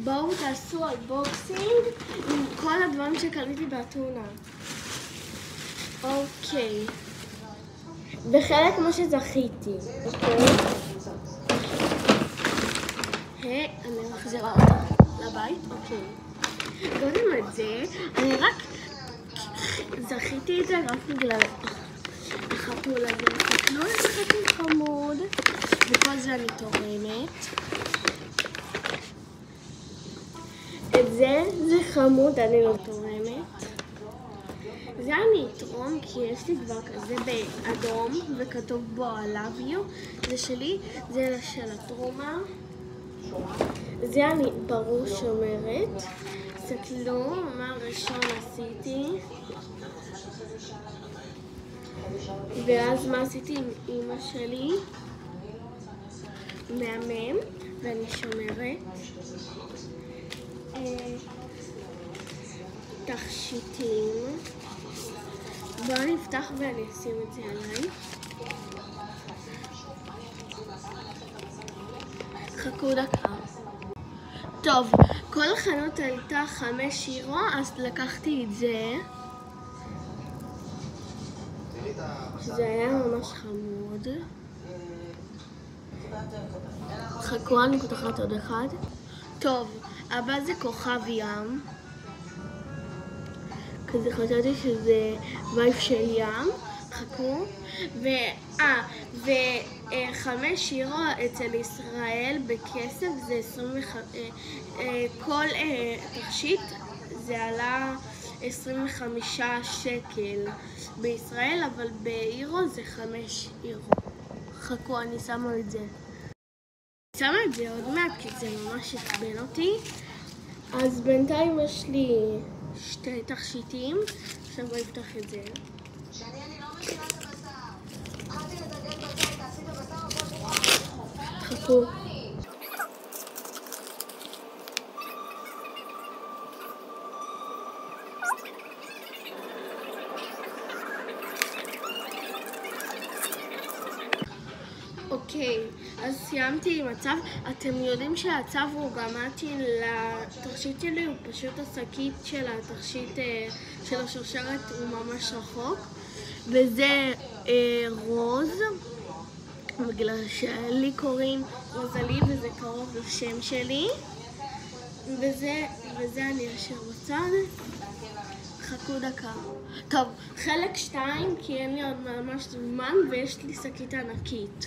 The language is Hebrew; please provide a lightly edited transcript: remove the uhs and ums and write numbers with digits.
בואו תעשו אנבוקסינג עם כל הדברים שקניתי באתונה. אוקיי. וחלק כמו שזכיתי. אוקיי. אני מחזירה אותה לבית. אוקיי. קודם את זה, אני רק זכיתי את זה רק בגלל החתול הזה. תקנו את החתול חמוד. וכל זה אני תורמת. את זה חמוד, אני לא תורמת. זה אני אתרום כי יש לי כבר כזה באדום וכתוב בו I love you. זה שלי, זה של התרומה. זה אני ברור שומרת. תסתכלו מה ראשון עשיתי. ואז מה עשיתי עם אמא שלי? מהמם, ואני שומרת. תכשיטים. בואו נפתח ואני אשים את זה עליי. חכו דקה. טוב, כל החנות הייתה 5 יורו, אז לקחתי את זה. זה היה ממש חמוד. חכו, אני פותחת עוד אחד. טוב, הבא זה כוכב ים. כזה חשבתי שזה וייב של ים. חכו. ו5 יורו אצל ישראל בכסף זה 25, כל תכשיט זה עלה 25 שקל בישראל, אבל ביורו זה 5 יורו. חכו, אני שמה את זה. אני שמה את זה עוד מעט כי זה ממש התבן אותי. אז בינתיים יש לי 2 תכשיטים. עכשיו בואי נפתח את זה. חכו. אוקיי, אז סיימתי עם הצו. אתם יודעים שהצו הוא גם מתאים לתכשיט שלי, הוא פשוט השקית של התכשיט של השרשרת הוא ממש רחוק. וזה רוז, בגלל שלי קוראים רוזלי וזה קרוב לשם שלי. וזה אני אשאיר בצד. חכו דקה. טוב, חלק 2 כי אין לי עוד ממש זמן ויש לי שקית ענקית.